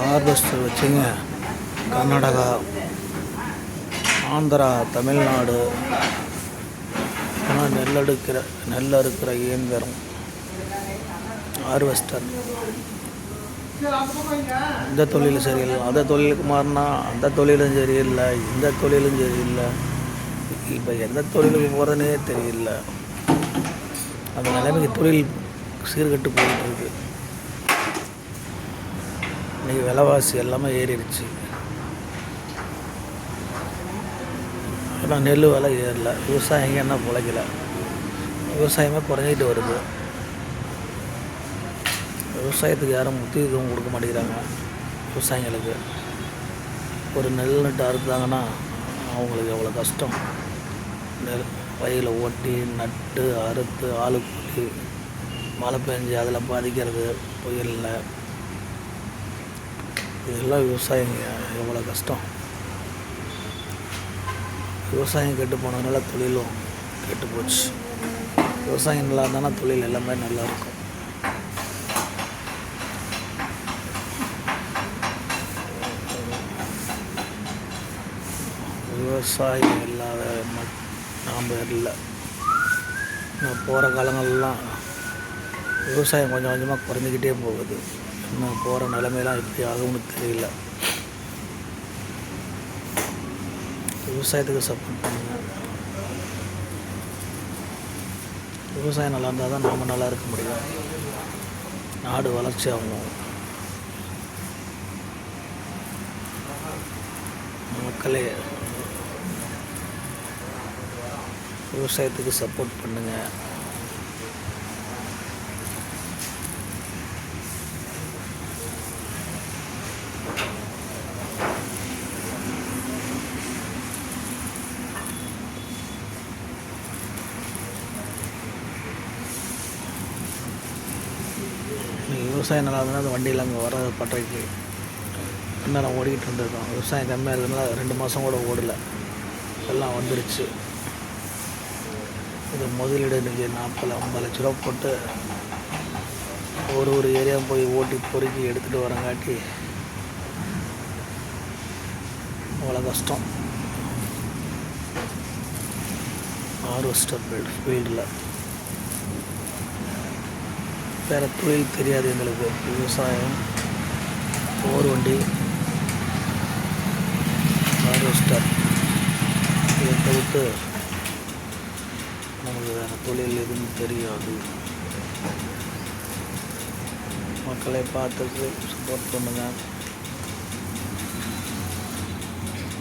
Harvester வச்சுங்க கர்நாடகா, ஆந்திரா, தமிழ்நாடு நெல் அறுக்கிற இயந்திரம் ஹார்வெஸ்டர். இந்த தொழில் சரியில்லை, அந்த தொழிலுக்கு மாறினா அந்த தொழிலும் சரியில்லை, இந்த தொழிலும் சரியில்லை. இப்போ எந்த தொழிலுக்கு போகிறதுனே தெரியல. அந்த நிலைமைக்கு தொழில் சீர்கட்டு போயிட்டுருக்கு. இன்றைக்கி விலைவாசி எல்லாமே ஏறிடுச்சு. ஆனால் நெல் விலை ஏறல, விவசாயிங்க என்ன பிழைக்கல, விவசாயமே குறைஞ்சிட்டு வருது. விவசாயத்துக்கு யாரும் முக்கியத்துவம் கொடுக்க மாட்டேங்கிறாங்க. விவசாயிங்களுக்கு ஒரு நெல் நட்டு அறுத்தாங்கன்னா அவங்களுக்கு எவ்வளோ கஷ்டம். நெல் வயலில் ஓட்டி நட்டு அறுத்து ஆளு கூட்டி மழை பெஞ்சு அதில் பாதிக்கிறது புயலில், இதெல்லாம் விவசாயிங்க எவ்வளோ கஷ்டம். விவசாயம் கெட்டு போனதுனால தொழிலும் கெட்டு போச்சு. விவசாயம் நல்லா இருந்தாலும் தொழில் எல்லாமே நல்லாயிருக்கும். விவசாயம் இல்லாத நாம் இல்லை. இன்னும் போகிற காலங்கள்லாம் விவசாயம் கொஞ்சம் கொஞ்சமாக குறைஞ்சிக்கிட்டே போகுது. இன்னும் போகிற நிலைமையெல்லாம் எப்படி ஆகும்னு தெரியல. விவசாயத்துக்கு சப்போர்ட் பண்ணுங்கள். விவசாயம் நல்லா இருந்தால் தான் நாம் நல்லா இருக்க முடியும். நாடு வளர்ச்சி ஆகும். மக்களே விவசாயத்துக்கு சப்போர்ட் பண்ணுங்கள். விவசாயம் நல்லா இருந்தால் அந்த வண்டியில் அங்கே வர பட்டறைக்கு இன்னும் ஓடிக்கிட்டு இருந்திருக்கோம். விவசாயம் கம்மியாக இருக்கிறதுனால 2 மாதம் கூட ஓடலை, எல்லாம் வந்துடுச்சு. இது முதலீடு இன்றைக்கி 40-50 லட்ச ரூபா போட்டு ஒரு ஏரியா போய் ஓட்டி பொறுக்கி எடுத்துகிட்டு வரங்காட்டி அவ்வளோ கஷ்டம். ஹார்வெஸ்டர் ஃபீல்டில் வேறு தொழில் தெரியாது எங்களுக்கு. விவசாயம், போர் வண்டி, ஹார்வெஸ்டர், இதை தவிர்த்து நமக்கு வேறு தொழில் எதுவும் தெரியாது. மக்களை பார்த்துட்டு சப்போர்ட் பண்ணுங்கள்.